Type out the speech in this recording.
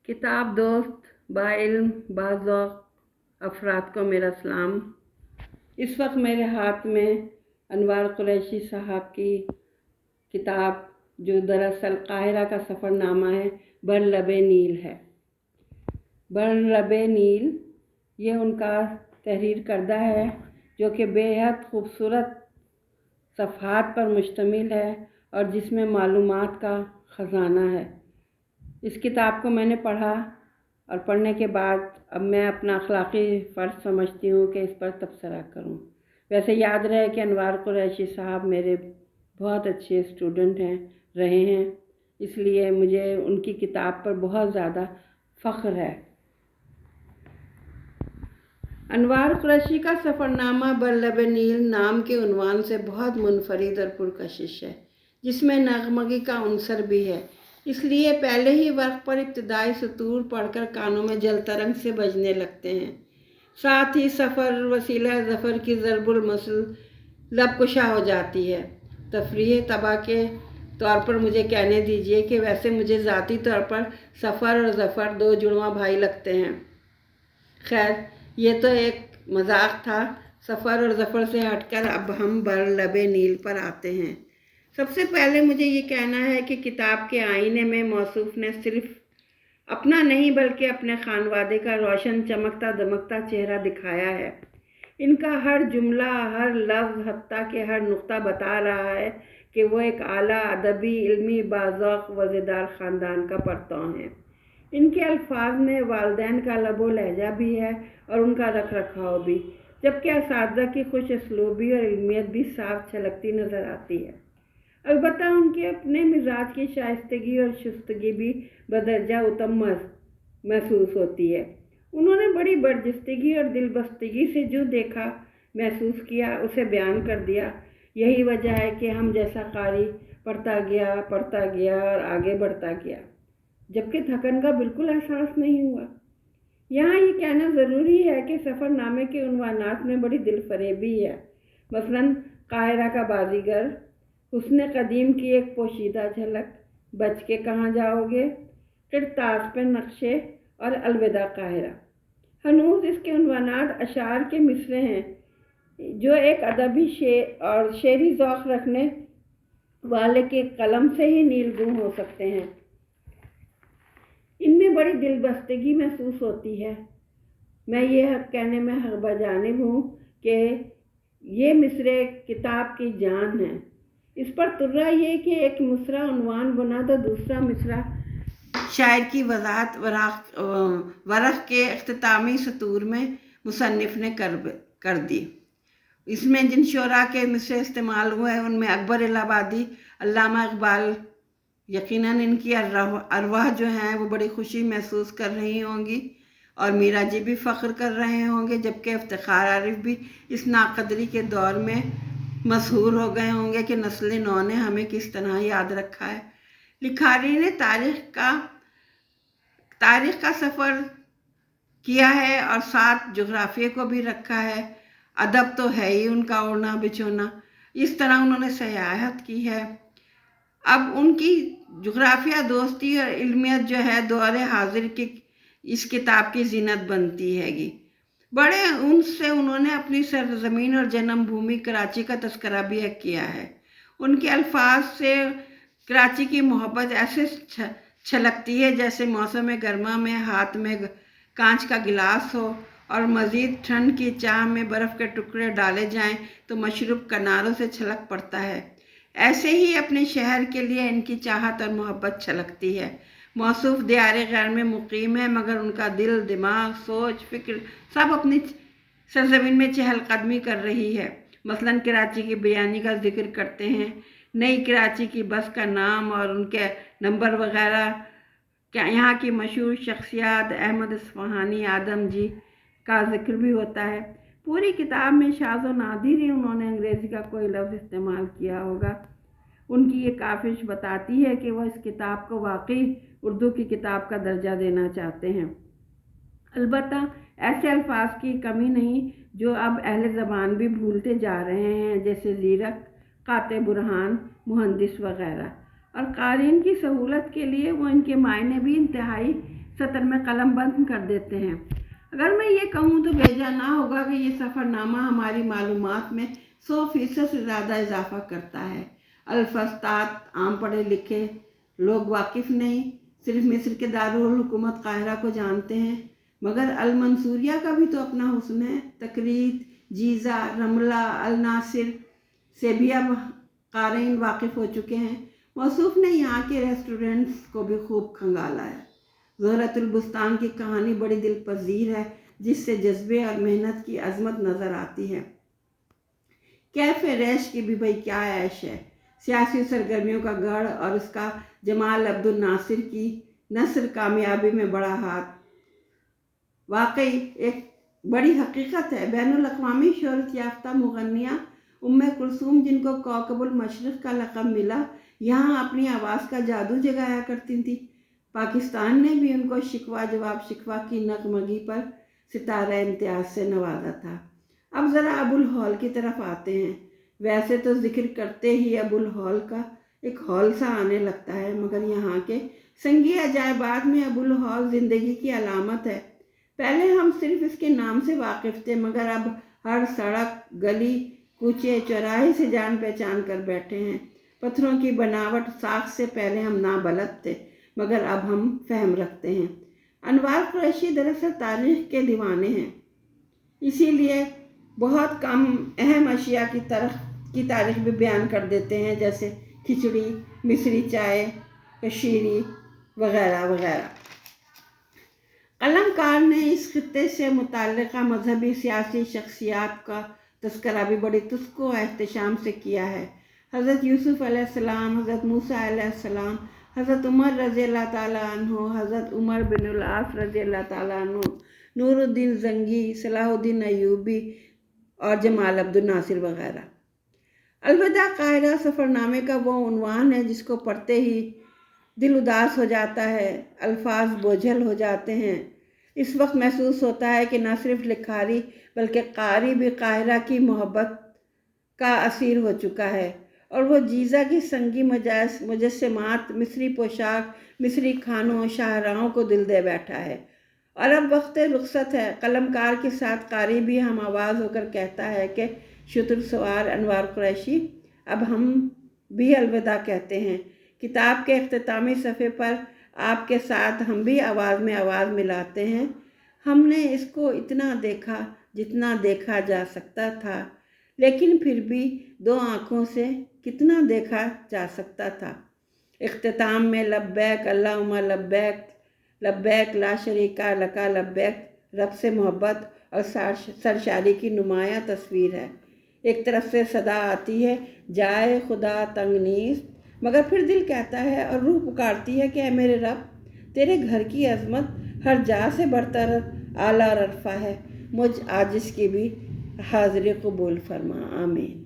किताब दोस्त बाइल्म बाज़ौक़ अफराद को मेरा सलाम। इस वक्त मेरे हाथ में अनवार कुरैशी साहब की किताब जो दरअसल काहिरा का सफ़रनामा है बर लबे नील है। बर लबे नील ये उनका तहरीर करदा है जो कि बेहद खूबसूरत सफ़हात पर मुश्तमिल है और जिसमें मालूमात का ख़जाना है। इस किताब को मैंने पढ़ा और पढ़ने के बाद अब मैं अपना अखलाक़ी फ़र्ज़ समझती हूँ कि इस पर तबसरा करूँ। वैसे याद रहे कि अनवार कुरैशी साहब मेरे बहुत अच्छे स्टूडेंट रहे हैं, इसलिए मुझे उनकी किताब पर बहुत ज़्यादा फ़ख्र है। अनवार कुरैशी का सफ़रनामा बर लबे नील नाम के उन्वान से बहुत मुनफरिद और पुरकशिश है, जिसमें नगमगी का उनसर भी है। इसलिए पहले ही वर्क पर इब्तदाई सतूर पढ़कर कानों में जलतरंग से बजने लगते हैं। साथ ही सफ़र वसीला ज़फ़र की ज़रबुल मसल लबकुशा हो जाती है। तफरीह तबा के तौर पर मुझे कहने दीजिए कि वैसे मुझे ज़ाती तौर पर सफ़र और ज़फ़र दो जुड़वां भाई लगते हैं। खैर, ये तो एक मजाक था। सफ़र और ज़फ़र से हटकर अब हम बर लबे नील पर आते हैं। सबसे पहले मुझे ये कहना है कि किताब के आईने में मौसूफ़ ने सिर्फ़ अपना नहीं बल्कि अपने खानवादे का रोशन चमकता दमकता चेहरा दिखाया है। इनका हर जुमला, हर लफ्ज़, हत्ता के हर नुक्ता बता रहा है कि वो एक आला अदबी इल्मी बाज़ौक़ वज़ेदार ख़ानदान का परतौं है। इनके अल्फाज में वालिदैन का लबो लहजा भी है और उनका रख रखाव भी, जबकि असातिज़ा की खुश असलूबी और इल्मियत भी साफ छलकती नज़र आती है। अलबत्ता उनके अपने मिजाज की शाइस्तगी और शुस्तगी भी बदरजा उत्तम महसूस होती है। उन्होंने बड़ी बर्जस्तगी और दिलबस्तगी से जो देखा महसूस किया उसे बयान कर दिया। यही वजह है कि हम जैसा कारी पढ़ता गया और आगे बढ़ता गया, जबकि थकन का बिल्कुल एहसास नहीं हुआ। यहाँ ये कहना ज़रूरी है कि सफ़रनामे के उन्वानात में बड़ी दिलफरेबी है। मसलन काहिरा का बाजीगर, हुस्न कदीम की एक पोशीदा झलक, बच के कहाँ जाओगे, किरतास पे नक्शे और अलविदा काहिरा। हनूज इसके उन्वानात अशार के मिसरे हैं जो एक अदबी और शेरी ज़ौक़ रखने वाले के कलम से ही नीलगुम हो सकते हैं। इनमें बड़ी दिलबस्तगी महसूस होती है। मैं ये कहने में हक़ बजानिब हूँ कि ये मिसरे किताब की जान है। इस पर तुर्रा ये कि एक मिसरा उन्वान बना तो दूसरा मिसरा शायर की वज़ाहत वरक़ के इख्तितामी सतूर में मुसन्निफ़ ने कर दी। इसमें जिन शोरा के मिसरे इस्तेमाल हुए हैं उनमें अकबर इलाहाबादी, अल्लामा इक़बाल, यकीनन इनकी अरवाह जो हैं वो बड़ी खुशी महसूस कर रही होंगी और मीरा जी भी फ़ख्र कर रहे होंगे, जबकि इफ्तिखार आरिफ भी इस नाक़दरी के दौर में मशहूर हो गए होंगे कि नस्ल नौ ने हमें किस तरह याद रखा है। लिखारी ने तारीख़ का सफ़र किया है और साथ जोग्राफ़िया को भी रखा है। अदब तो है ही उनका ओढ़ना बिछोना। इस तरह उन्होंने सयाहत की है। अब उनकी जोग्राफ़िया दोस्ती और इल्मियत जो है दौरे हाजिर की इस किताब की ज़ीनत बनती हैगी। बड़े उनसे उन्होंने अपनी सरज़मीन और जन्मभूमि कराची का तज़किरा भी किया है। उनके अल्फाज से कराची की मोहब्बत ऐसे छलकती है जैसे मौसम गर्मा में हाथ में कांच का गिलास हो और मज़ीद ठंड की चाह में बर्फ़ के टुकड़े डाले जाएं तो मशरूब किनारों से छलक पड़ता है। ऐसे ही अपने शहर के लिए इनकी चाहत और मोहब्बत छलकती है। मौसूफ़ दियारे गैर में मुकीम है, मगर उनका दिल, दिमाग, सोच, फ़िक्र सब अपनी सरज़मीन में चहलकदमी कर रही है। मसलन कराची की बिरयानी का जिक्र करते हैं, नई कराची की बस का नाम और उनके नंबर वगैरह। क्या यहाँ की मशहूर शख्सियात अहमद इस्फ़हानी, आदम जी का जिक्र भी होता है। पूरी किताब में शाज़ व नादिर ही उन्होंने अंग्रेज़ी का कोई लफ्ज़ इस्तेमाल किया होगा। उनकी ये काविश बताती है कि वह इस किताब को वाकई उर्दू की किताब का दर्जा देना चाहते हैं। अलबत्ता ऐसे अल्फाज की कमी नहीं जो अब अहले ज़बान भी भूलते जा रहे हैं, जैसे ज़ीरक, काते बुरहान, मुहंदिस वगैरह। और क़ारीन की सहूलत के लिए वो इनके मायने भी इंतहाई सतर में कलम बंद कर देते हैं। अगर मैं ये कहूँ तो बेजा ना होगा कि ये सफ़रनामा हमारी मालूमात में 100% से ज़्यादा इजाफा करता है। अल्फस्तात आम पढ़े लिखे लोग वाकिफ़ नहीं, सिर्फ मिस्र के दारुल हुकूमत काहिरा को जानते हैं, मगर अल मंसूरिया का भी तो अपना हुस्न है। तकरीत, जीज़ा, रमला, अल नासिर से भी अब क़ारीन वाकिफ़ हो चुके हैं। मौसूफ़ ने यहाँ के रेस्टोरेंट्स को भी खूब खंगाला है। ज़ोहरतुल बुस्तान की कहानी बड़ी दिलपजीर है, जिससे जज्बे और मेहनत की अजमत नज़र आती है। कैफ़े रैश की भी भाई क्या ऐश है। सियासी सरगर्मियों का गढ़ और उसका जमाल अब्दुल नासिर की नस्र कामयाबी में बड़ा हाथ वाकई एक बड़ी हकीकत है। बैनुल अक़वामी शोहरत याफ्ता मुग़न्निया उम्मे कुलसूम, जिनको कौकबुल मशरिक़ का लक़ब मिला, यहाँ अपनी आवाज़ का जादू जगाया करती थी। पाकिस्तान ने भी उनको शिकवा जवाब शिकवा की नगमगी पर सितारा इम्तियाज़ से नवाजा था। अब ज़रा अबुल हॉल की तरफ आते हैं। वैसे तो जिक्र करते ही अबुल हॉल का एक हॉल सा आने लगता है, मगर यहाँ के संगी अजायबात में अबुल हॉल ज़िंदगी की अलामत है। पहले हम सिर्फ इसके नाम से वाकिफ़ थे, मगर अब हर सड़क, गली, कूचे, चौराहे से जान पहचान कर बैठे हैं। पत्थरों की बनावट, साख से पहले हम नाबलद थे, मगर अब हम फहम रखते हैं। अनवार कुरैशी दरअसल तारीख़ के दीवाने हैं, इसीलिए बहुत कम अहम अशिया की तारीख़ भी बयान कर देते हैं, जैसे खिचड़ी, मिस्री चाय, कशीरी वगैरह वगैरह। कलमकार ने इस खित्ते से मुतल्लिक़ा मजहबी सियासी शख्सियात का तस्करा भी बड़ी तुस्को एहतशाम से किया है। हज़रत यूसुफ़ अलैहिस्सलाम, हज़रत मूसा अलैहिस्सलाम, हज़रत उमर रज़ी अल्लाह ताला अन्हु, हज़रत उमर बिन आस रज़ी अल्लाह ताला अन्हु, नूरुद्दीन ज़ंगी, सलाहुद्दीन अय्यूबी और जमाल अब्दुल नासिर वगैरह। अलविदा काहिरा सफ़रनामे का वो उन्वान है जिसको पढ़ते ही दिल उदास हो जाता है, अल्फाज बोझल हो जाते हैं। इस वक्त महसूस होता है कि न सिर्फ लिखारी बल्कि कारी भी काहिरा की मोहब्बत का असीर हो चुका है, और वो जीज़ा की संगी मुजस्समात, मिस्री पोशाक, मिस्री खानों, शाहराहों को दिल दे बैठा है। और अब वक्त रुखसत है। कलमकार के साथ कारी भी हम आवाज़ होकर कहता है कि शुतुर सवार अनवार कुरैशी, अब हम भी अलविदा कहते हैं। किताब के इख्तितामी सफ़े पर आपके साथ हम भी आवाज़ में आवाज़ मिलाते हैं। हमने इसको इतना देखा जितना देखा जा सकता था, लेकिन फिर भी 2 आँखों से कितना देखा जा सकता था। इख्तिताम में लब्बैक अल्लाहुम्मा लब्बैक, लब्बैक ला शरीका लका लब्बैक, रब से मोहब्बत और सरशारी की नुमायाँ तस्वीर है। एक तरफ से सदा आती है, जाए खुदा तंगनीस, मगर फिर दिल कहता है और रूह पुकारती है कि ऐ मेरे रब, तेरे घर की अज़मत हर जा से बरतर आला और अरफा है। मुझ आजिज़ की भी हाज़िरी कबूल फरमा। आमीन।